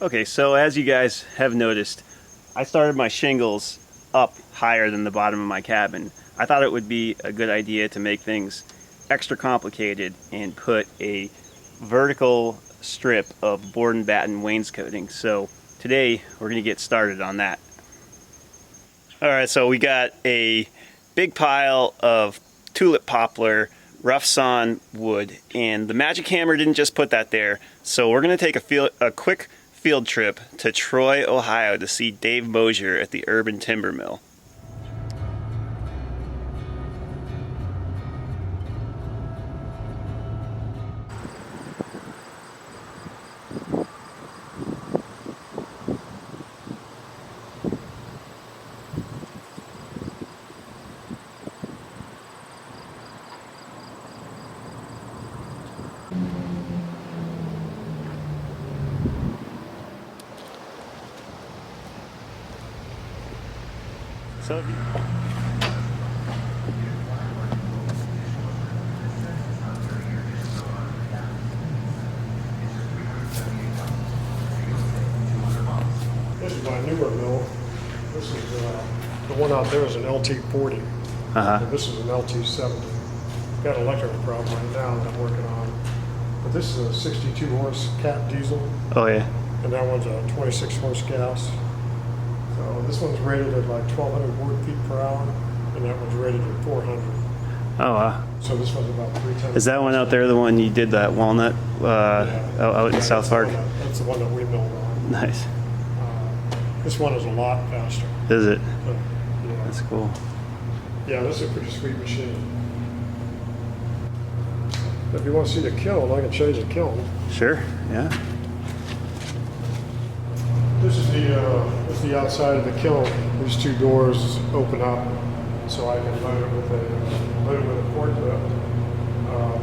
Okay, so as you guys have noticed, I started my shingles up higher than the bottom of my cabin. I thought it would be a good idea to make things extra complicated and put a vertical strip of board and batten wainscoting. So today we're going to get started on that. Alright, so we got a big pile of Tulip Poplar rough sawn wood, and the magic hammer didn't just put that there. So we're going to take a quick field trip to Troy, Ohio to see Dave Mosier at the Urban Timber Mill. So this is my newer mill. This is the one out there is an LT40. And this is an LT70. Got an electrical problem right now that I'm working on. But this is a 62 horse Cat Diesel. Oh yeah. And that one's a 26 horse gas. So this one's rated at like 1,200 board feet per hour, and that one's rated at 400. Oh wow. So this one's about 3 times. Is that one out there the one you did that walnut out in South Park? That's the one that we milled on. Nice. This one is a lot faster. Is it? Yeah. That's cool. Yeah, this is a pretty sweet machine. If you want to see the kiln, I can show you the kiln. Sure. Yeah. This is the outside of the kiln. These two doors open up, so I can load it with a forklift.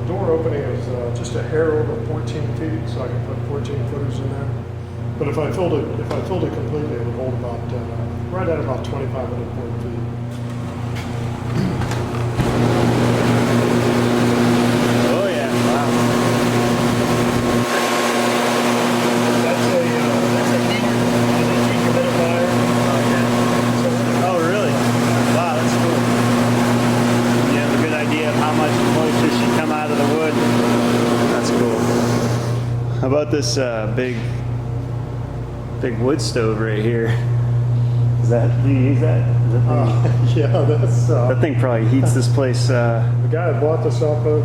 The door opening is just a hair over 14 feet, so I can put 14 footers in there. But if I filled it completely, it would hold about right at about 2,500 board feet. Oh yeah. Wow. That's a dehumidifier. Oh really? Wow, that's cool. You have a good idea of how much moisture should come out of the wood. That's cool. How about this big wood stove right here? Do you use that? Yeah, that's That thing probably heats this place. the guy that bought this off of.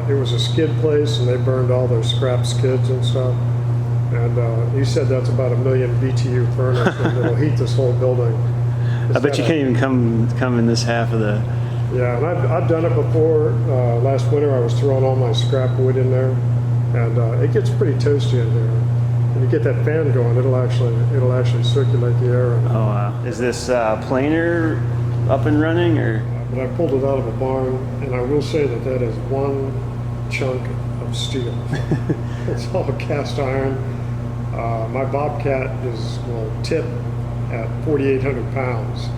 It was a skid place, and they burned all their scrap skids and stuff. And he said that's about a 1 million BTU furnace, and it'll heat this whole building. I bet you can't even come in this half of the. Yeah, and I've done it before. Last winter, I was throwing all my scrap wood in there, and it gets pretty toasty in there. When you get that fan going, it'll actually circulate the air. Oh wow! Is this planer up and running or? But I pulled it out of a barn, and I will say that is one chunk of steel. It's all cast iron. My Bobcat will tip at 4,800 pounds,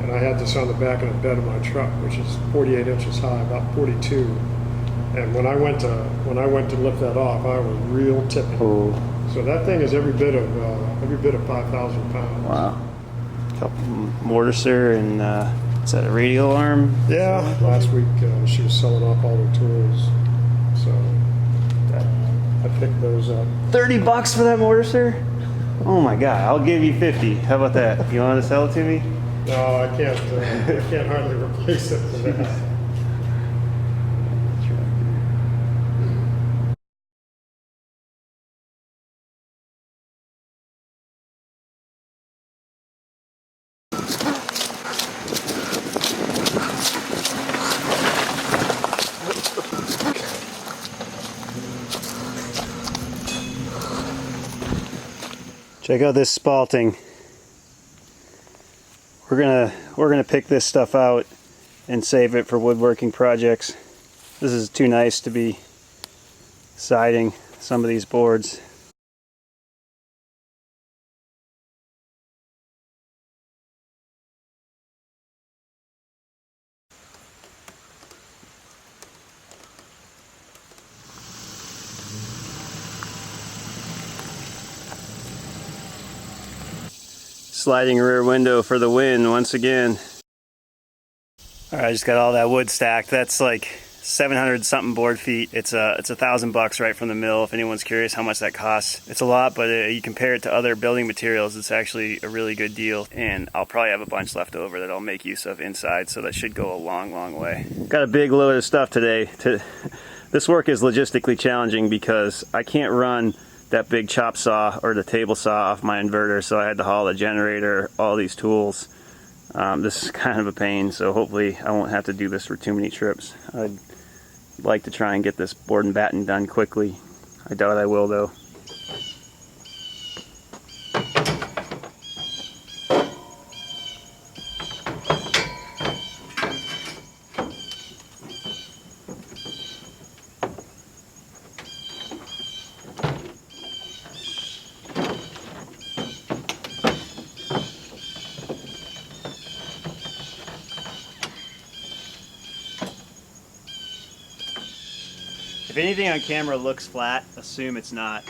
and I had this on the back of the bed of my truck, which is 48 inches high, about 42. And when I went to lift that off, I was real tipping. Oh. So that thing is every bit of 5,000 pounds. Wow. Couple Mortiser and is that a radial arm? Yeah. Last week she was selling off all her tools, so I picked those up. $30 for that Mortiser? Oh my God! I'll give you 50. How about that? You want to sell it to me? No, I can't. I can't hardly replace it for that. Check out this spalting. We're gonna pick this stuff out and save it for woodworking projects. This is too nice to be siding some of these boards. Sliding rear window for the win once again. All right, I just got all that wood stacked. That's like 700 something board feet. It's $1,000 right from the mill. If anyone's curious how much that costs, it's a lot, but you compare it to other building materials, it's actually a really good deal. And I'll probably have a bunch left over that I'll make use of inside, so that should go a long way. Got a big load of stuff today. This work is logistically challenging because I can't run that big chop saw or the table saw off my inverter, so I had to haul the generator, all these tools. This is kind of a pain, so hopefully I won't have to do this for too many trips. I'd like to try and get this board and batten done quickly. I doubt I will though. If anything on camera looks flat, assume it's not.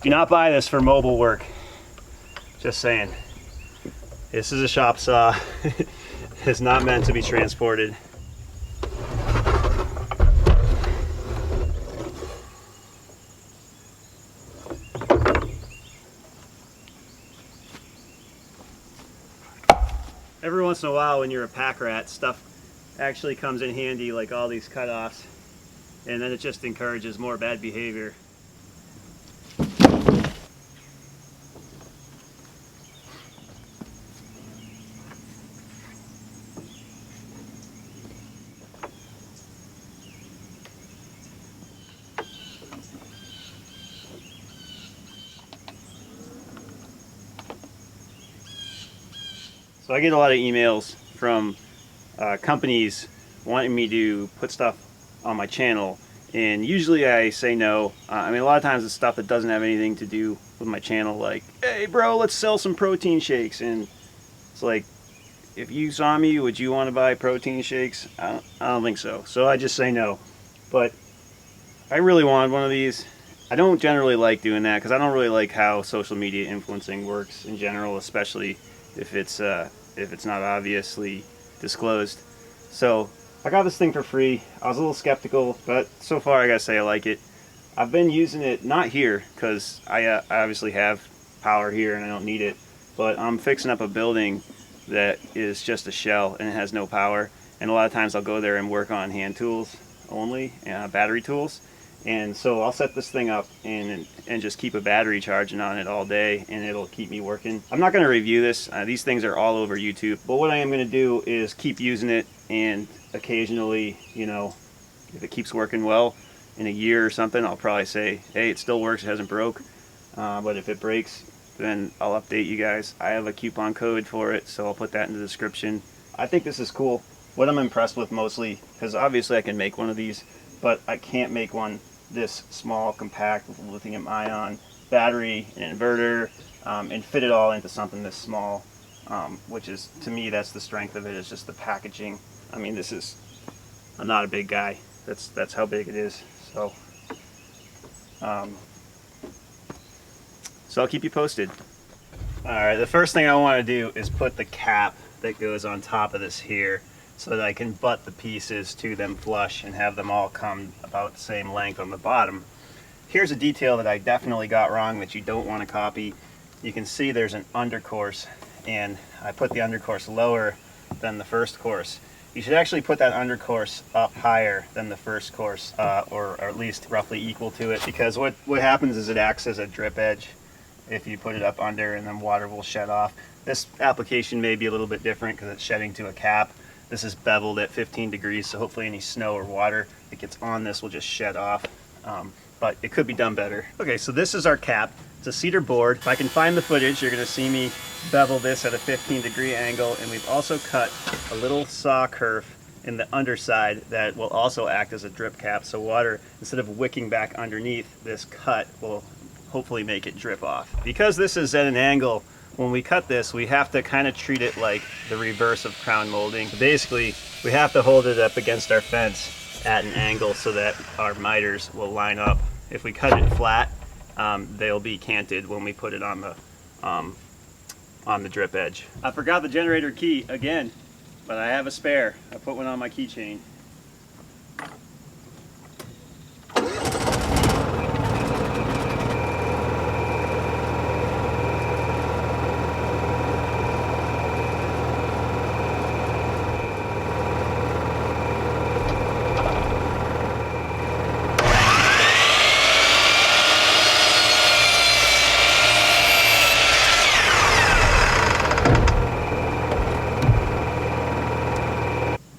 Do not buy this for mobile work. Just saying. This is a shop saw. It's not meant to be transported. Every once in a while when you're a pack rat, stuff actually comes in handy, like all these cutoffs, and then it just encourages more bad behavior. So I get a lot of emails from companies wanting me to put stuff on my channel, and usually I say no. I mean, a lot of times it's stuff that doesn't have anything to do with my channel, like, hey bro, let's sell some protein shakes. And it's like, if you saw me, would you want to buy protein shakes? I don't think so. So I just say no. But I really wanted one of these. I don't generally like doing that because I don't really like how social media influencing works in general, especially if it's not obviously disclosed. So I got this thing for free. I was a little skeptical, but so far I gotta say I like it. I've been using it, not here, because I obviously have power here and I don't need it, but I'm fixing up a building that is just a shell and it has no power. And a lot of times I'll go there and work on hand tools only, battery tools. And so I'll set this thing up and just keep a battery charging on it all day, and it'll keep me working. I'm not going to review this. These things are all over YouTube. But what I am going to do is keep using it, and occasionally, you know, if it keeps working well in a year or something, I'll probably say, hey, it still works, it hasn't broke. But if it breaks, then I'll update you guys. I have a coupon code for it, so I'll put that in the description. I think this is cool. What I'm impressed with mostly, because obviously I can make one of these, but I can't make one this small, compact, with a lithium-ion battery, an inverter, and fit it all into something this small, which is, to me, that's the strength of it, is just the packaging. I mean, I'm not a big guy. That's how big it is. So I'll keep you posted. Alright, the first thing I want to do is put the cap that goes on top of this here, so that I can butt the pieces to them flush and have them all come about the same length on the bottom. Here's a detail that I definitely got wrong that you don't want to copy. You can see there's an undercourse, and I put the undercourse lower than the first course. You should actually put that undercourse up higher than the first course, or at least roughly equal to it, because what happens is it acts as a drip edge if you put it up under, and then water will shed off. This application may be a little bit different because it's shedding to a cap. This is beveled at 15 degrees, so hopefully any snow or water that gets on this will just shed off. But it could be done better. Okay, so this is our cap. It's a cedar board. If I can find the footage, you're gonna see me bevel this at a 15-degree angle, and we've also cut a little saw kerf in the underside that will also act as a drip cap, so water, instead of wicking back underneath, this cut will hopefully make it drip off. Because this is at an angle when we cut this, we have to kind of treat it like the reverse of crown molding. Basically, we have to hold it up against our fence at an angle so that our miters will line up. If we cut it flat, they'll be canted when we put it on the drip edge. I forgot the generator key again, but I have a spare. I put one on my keychain.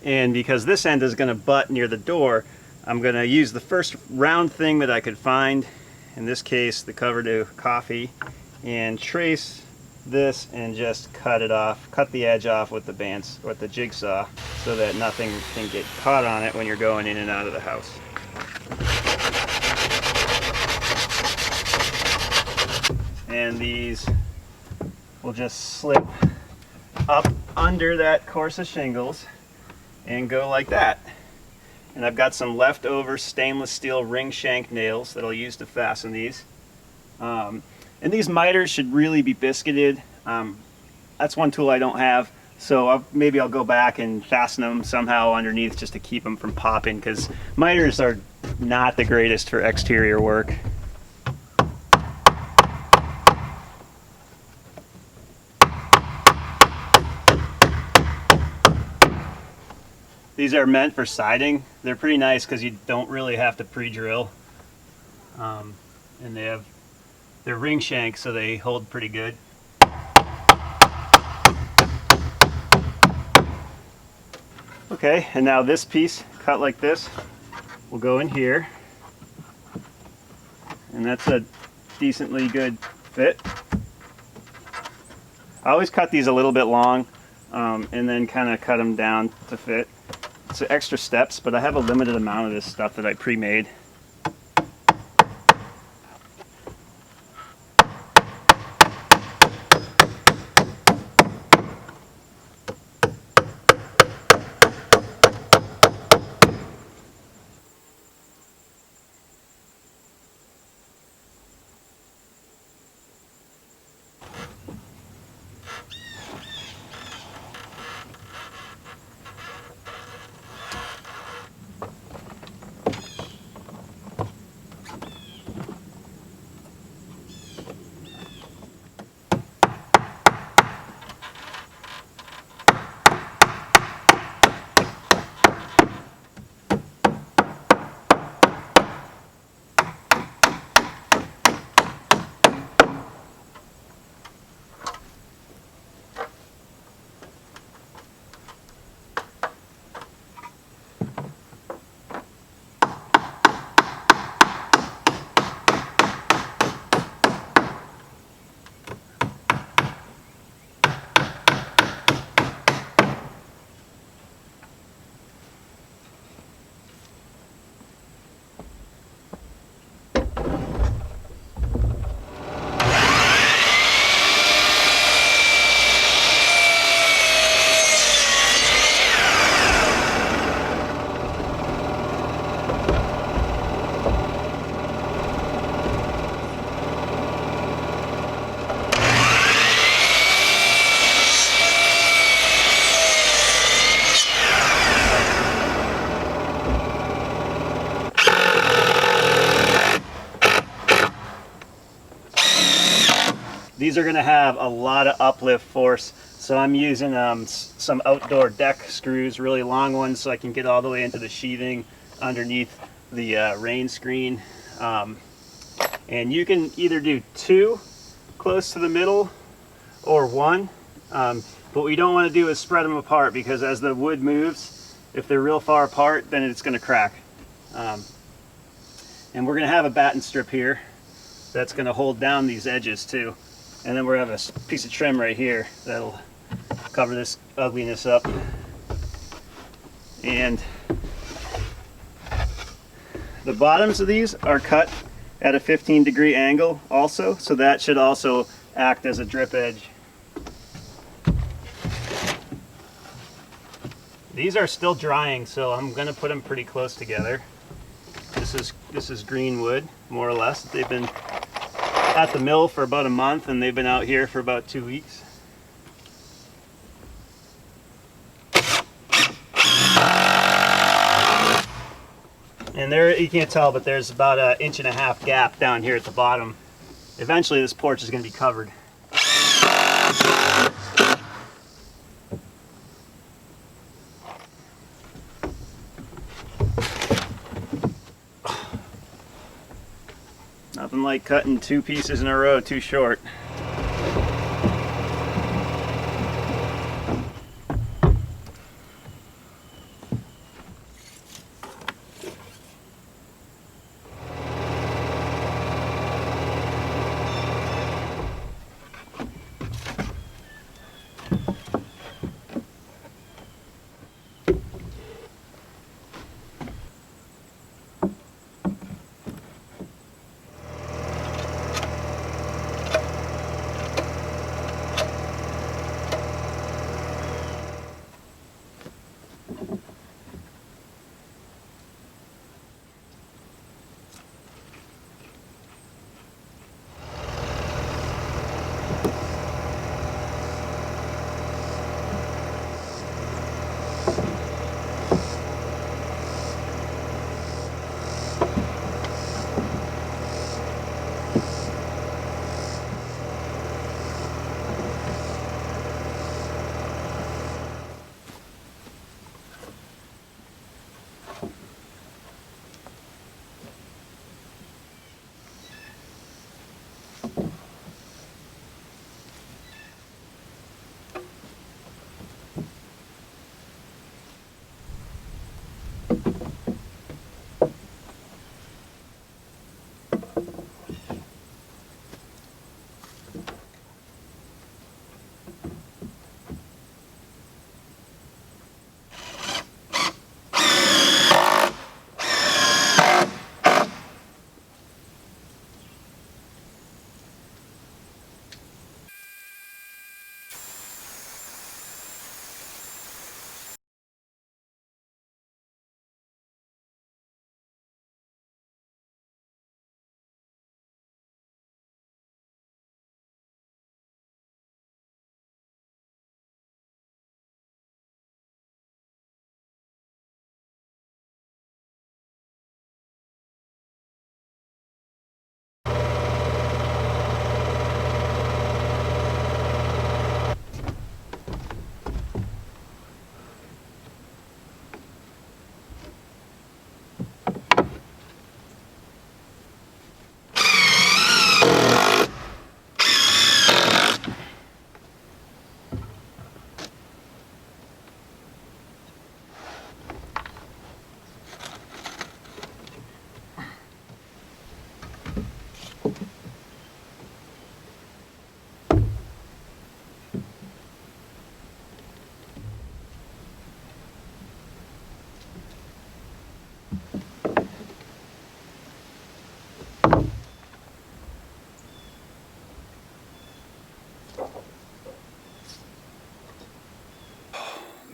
And because this end is going to butt near the door, I'm going to use the first round thing that I could find, in this case the cover to coffee, and trace this and just cut it off, cut the edge off with the jigsaw so that nothing can get caught on it when you're going in and out of the house. And these will just slip up under that course of shingles and go like that. And I've got some leftover stainless steel ring shank nails that I'll use to fasten these. And these miters should really be biscuited. That's one tool I don't have, so maybe I'll go back and fasten them somehow underneath just to keep them from popping, because miters are not the greatest for exterior work. These are meant for siding. They're pretty nice because you don't really have to pre-drill. And they're ring shank, so they hold pretty good. Okay, and now this piece cut like this will go in here. And that's a decently good fit. I always cut these a little bit long and then kind of cut them down to fit. It's extra steps, but I have a limited amount of this stuff that I pre-made. These are going to have a lot of uplift force, so I'm using some outdoor deck screws, really long ones, so I can get all the way into the sheathing underneath the rain screen. And you can either do 2 close to the middle or 1. What we don't want to do is spread them apart, because as the wood moves, if they're real far apart, then it's going to crack. And we're going to have a batten strip here that's going to hold down these edges too. And then we're going to have a piece of trim right here that'll cover this ugliness up. And the bottoms of these are cut at a 15-degree angle also, so that should also act as a drip edge These are still drying, so I'm gonna put them pretty close together. This is green wood, more or less. They've been at the mill for about a month, and they've been out here for about 2 weeks. And there, you can't tell, but there's about an 1.5 inch gap down here at the bottom. Eventually this porch is going to be covered. Nothing like cutting 2 pieces in a row too short.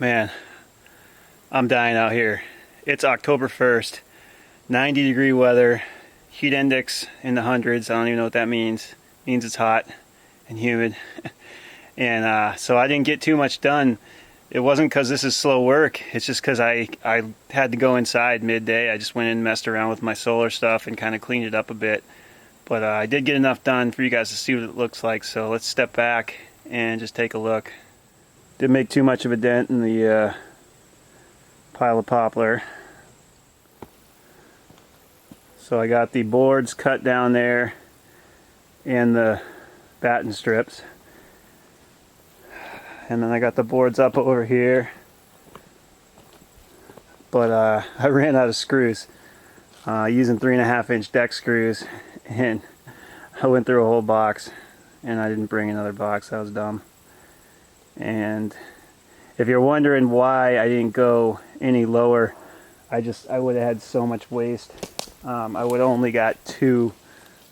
Man, I'm dying out here. It's October 1st, 90-degree weather, heat index in the hundreds. I don't even know what that means. It means it's hot and humid. And so I didn't get too much done. It wasn't because this is slow work. It's just because I had to go inside midday. I just went in and messed around with my solar stuff and kind of cleaned it up a bit. But I did get enough done for you guys to see what it looks like. So let's step back and just take a look. Didn't make too much of a dent in the pile of poplar. So I got the boards cut down there and the batten strips. And then I got the boards up over here. But I ran out of screws using 3.5-inch deck screws, and I went through a whole box and I didn't bring another box. That was dumb. And if you're wondering why I didn't go any lower, I would have had so much waste. I would have only got 2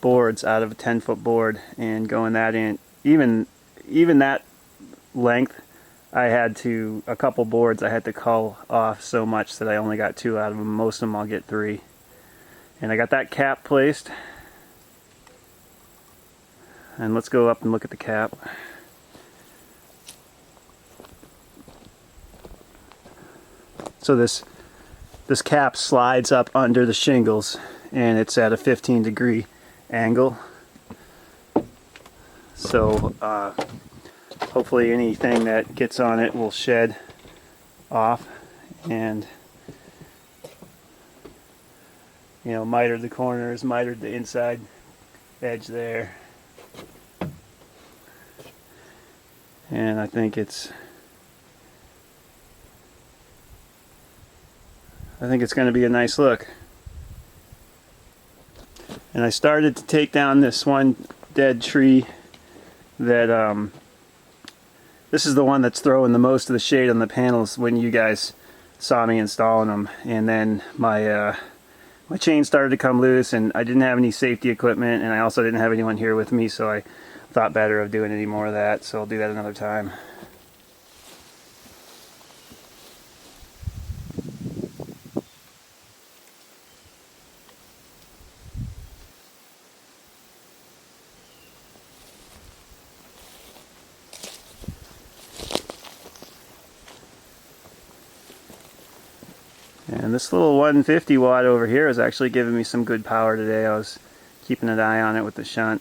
boards out of a 10-foot board, and going that in, even that length, I had to, a couple boards I had to cull off so much that I only got 2 out of them. Most of them I'll get 3. And I got that cap placed. And let's go up and look at the cap. So this cap slides up under the shingles, and it's at a 15-degree angle. So hopefully anything that gets on it will shed off and, you know, mitered the corners, mitered the inside edge there. And I think it's going to be a nice look. And I started to take down this one dead tree that this is the one that's throwing the most of the shade on the panels when you guys saw me installing them. And then my chain started to come loose, and I didn't have any safety equipment, and I also didn't have anyone here with me, so I thought better of doing any more of that, so I'll do that another time. And this little 150 watt over here is actually giving me some good power today. I was keeping an eye on it with the shunt.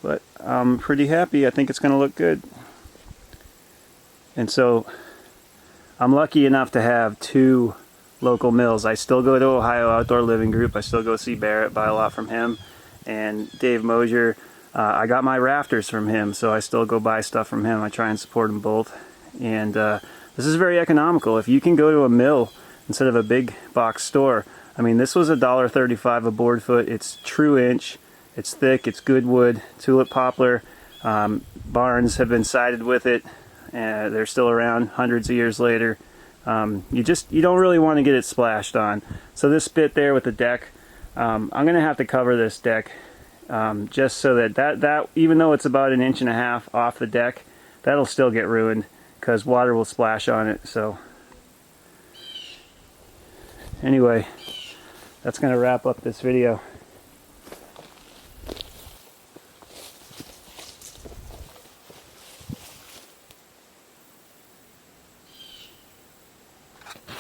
But I'm pretty happy. I think it's going to look good. And so I'm lucky enough to have 2 local mills. I still go to Ohio Outdoor Living Group. I still go see Barrett, buy a lot from him. And Dave Mosier, I got my rafters from him, so I still go buy stuff from him. I try and support them both. And this is very economical. If you can go to a mill instead of a big box store, I mean, this was $1.35 a board foot. It's true inch. It's thick, it's good wood, Tulip Poplar. Barns have been sided with it. They're still around hundreds of years later. You don't really want to get it splashed on. So this bit there with the deck, I'm going to have to cover this deck just so that even though it's about 1.5 inches off the deck, that'll still get ruined because water will splash on it. So anyway, that's going to wrap up this video.